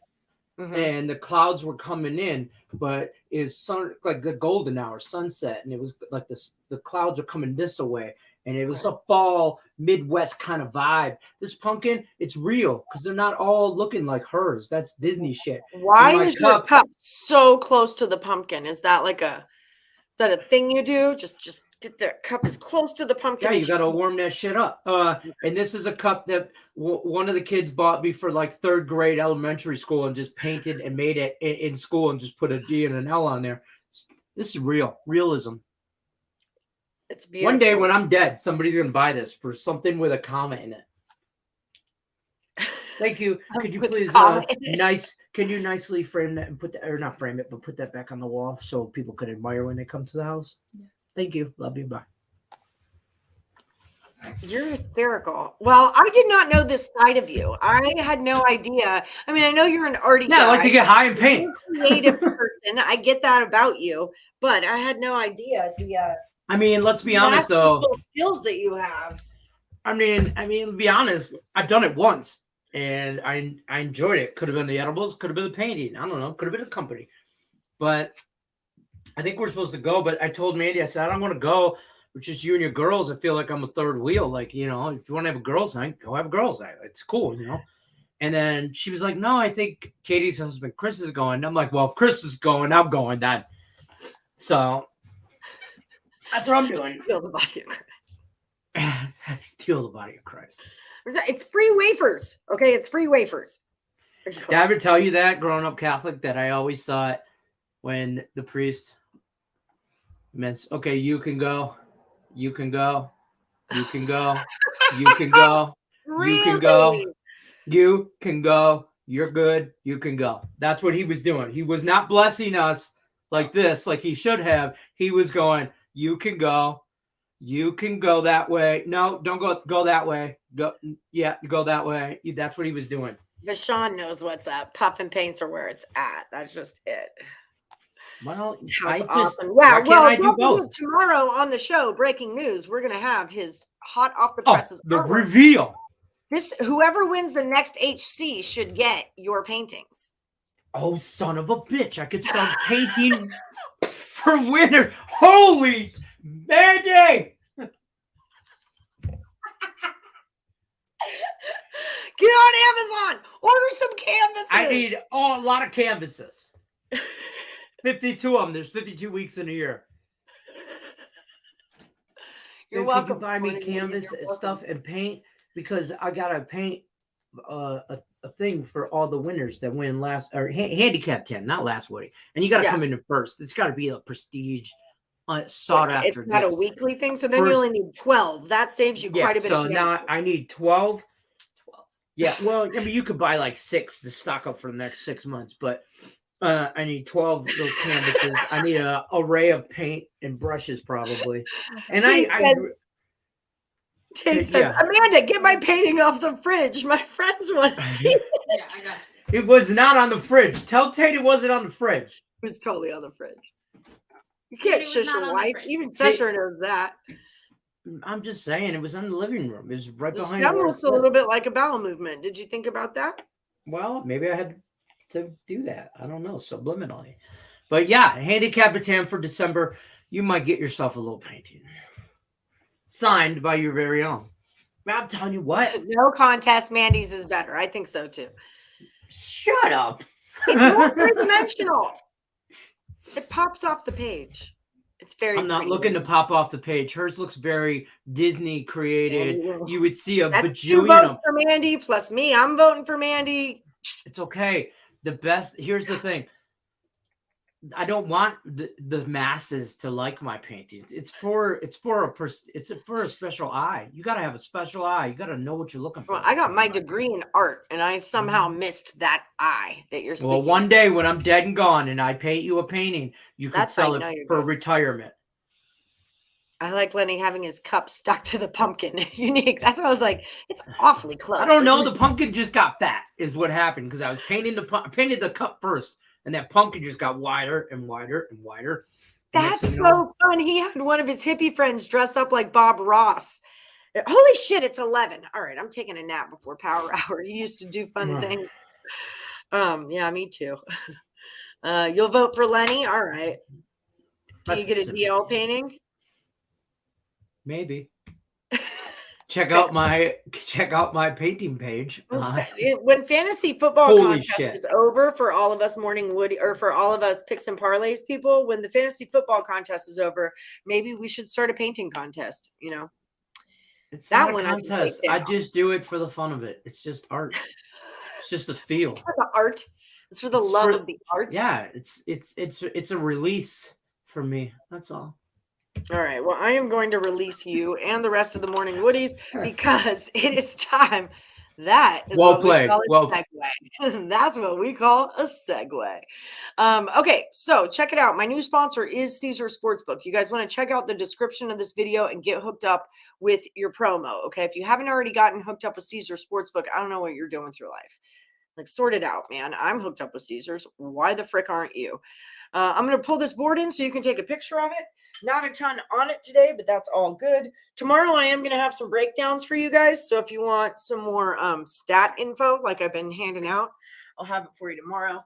and the clouds were coming in, but it's like the golden hour, sunset, and it was like the clouds are coming this way. And it was a fall Midwest kind of vibe. This pumpkin, it's real because they're not all looking like hers. That's Disney shit. Why is your cup so close to the pumpkin? Is that a thing you do? Just Get the cup as close to the pumpkin. Yeah, you got to warm that shit up. And this is a cup that one of the kids bought me for like 3rd grade elementary school and just painted and made it in school and just put a D and an L on there. This is realism. It's beautiful. One day when I'm dead, somebody's going to buy this for something with a comma in it. Thank you. Could you please can you nicely frame that and put that, or not frame it, but put that back on the wall so people could admire when they come to the house? Yes. Thank you. Love you. Bye. You're hysterical. Well, I did not know this side of you. I had no idea. I mean, I know you're an arty guy. I like to get high and paint. You're a creative person. I get that about you, but I had no idea I mean, let's be honest though. Skills that you have. I mean, to be honest, I've done it once and I enjoyed it. Could have been the edibles, could have been the painting. I don't know. Could have been a company. But I think we're supposed to go. But I told Mandy, I said, I don't want to go. It's just you and your girls. I feel like I'm a third wheel. Like, you know, if you want to have a girls' night, go have a girls' night. It's cool, you know. And then she was like, no, I think Katie's husband, Chris, is going. I'm like, well, if Chris is going, I'm going then. So that's what I'm doing. Steal the body of Christ. Steal the body of Christ. It's free wafers. Okay, it's free wafers. Did I ever tell you that, growing up Catholic, that I always thought when the priest meant, okay, you can go. You can go. You can go. You can go. Really? You can go. You can go. You're good. You can go. That's what he was doing. He was not blessing us like this, like he should have. He was going, you can go. You can go that way. No, don't go that way. Go that way. That's what he was doing. But Sean knows what's up. Puff and paints are where it's at. That's just it. Well, sounds awesome. Yeah, well, tomorrow on the show, breaking news, we're gonna have his hot off the presses reveal. Whoever wins the next HC should get your paintings. Oh, son of a bitch! I could start painting for winner. Holy Mandy! Get on Amazon. Order some canvases. I need a lot of canvases. 52 of them. There's 52 weeks in a year. You're welcome. Can you buy me canvas stuff and paint? Because I gotta paint a thing for all the winners that win last or Handicapitan, not last Woody. And you gotta come in first. It's gotta be a prestige, sought after. It's not a weekly thing, so then you only need 12. That saves you quite a bit. So now I need 12. Yeah, well, I mean, you could buy like 6 to stock up for the next 6 months, but I need 12 little canvases. I need an array of paint and brushes, probably. And Tate said, Amanda, get my painting off the fridge. My friends want to see it. It was not on the fridge. Tell Tate it wasn't on the fridge. It was totally on the fridge. You can't shush your wife. Even Fisher knows that. I'm just saying, it was in the living room. It was right behind. That looks a little bit like a bowel movement. Did you think about that? Well, maybe I had to do that. I don't know, subliminally. But yeah, Handicapitan for December. You might get yourself a little painting. Signed by your very own. I'm telling you what. No contest. Mandy's is better. I think so too. Shut up. It's more three-dimensional. It pops off the page. It's very. I'm not looking to pop off the page. Hers looks very Disney created. You would see a bajillion. 2 votes for Mandy plus me. I'm voting for Mandy. It's okay. The best. Here's the thing. I don't want the masses to like my paintings. It's for a special eye. You got to have a special eye. You got to know what you're looking for. Well, I got my degree in art, and I somehow missed that eye that you're speaking. Well, one day when I'm dead and gone, and I paint you a painting, you can sell it for retirement. I like Lenny having his cup stuck to the pumpkin. Unique. That's what I was like. It's awfully close. I don't know. The pumpkin just got fat, is what happened, because I was painting painted the cup first. And that pumpkin just got wider and wider and wider. That's so fun. He had one of his hippie friends dress up like Bob Ross. Holy shit, it's 11. All right, I'm taking a nap before Power Hour. He used to do fun things. Yeah, me too. You'll vote for Lenny? All right. Do you get a DL painting? Maybe. check out my painting page. When fantasy football Holy contest shit. is over for all of us morning Woody, or for all of us picks and parlays people, when the fantasy football contest is over, maybe we should start a painting contest. You know, It's that not a one contest. I just do it for the fun of it. It's just art. It's just a feel. It's for the art. It's for the love of the art. Yeah, it's a release for me. That's all. All right. Well, I am going to release you and the rest of the morning Woodies because it is time. That is Well what played. we call a segue. That's what we call a segue. Okay, so check it out. My new sponsor is Caesar Sportsbook. You guys want to check out the description of this video and get hooked up with your promo. Okay, if you haven't already gotten hooked up with Caesar Sportsbook, I don't know what you're doing with your life. Like, sort it out, man. I'm hooked up with Caesars. Why the frick aren't you? I'm going to pull this board in so you can take a picture of it. Not a ton on it today, but that's all good. Tomorrow I am going to have some breakdowns for you guys. So if you want some more stat info like I've been handing out, I'll have it for you tomorrow.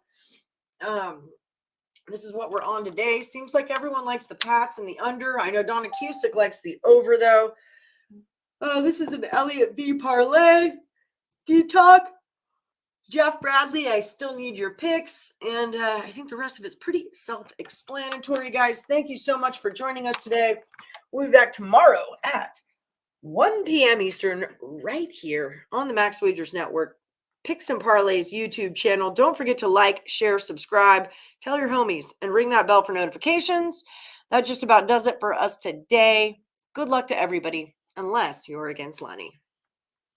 This is what we're on today. Seems like everyone likes the Pats and the under. I know Donna Cusick likes the over, though. This is an Elliott V parlay. D-Talk. Jeff Bradley, I still need your picks, and I think the rest of it's pretty self-explanatory, guys. Thank you so much for joining us today. We'll be back tomorrow at 1 p.m. Eastern right here on the Max Wagers Network Picks and Parlays YouTube channel. Don't forget to like, share, subscribe, tell your homies, and ring that bell for notifications. That just about does it for us today. Good luck to everybody, unless you're against Lenny.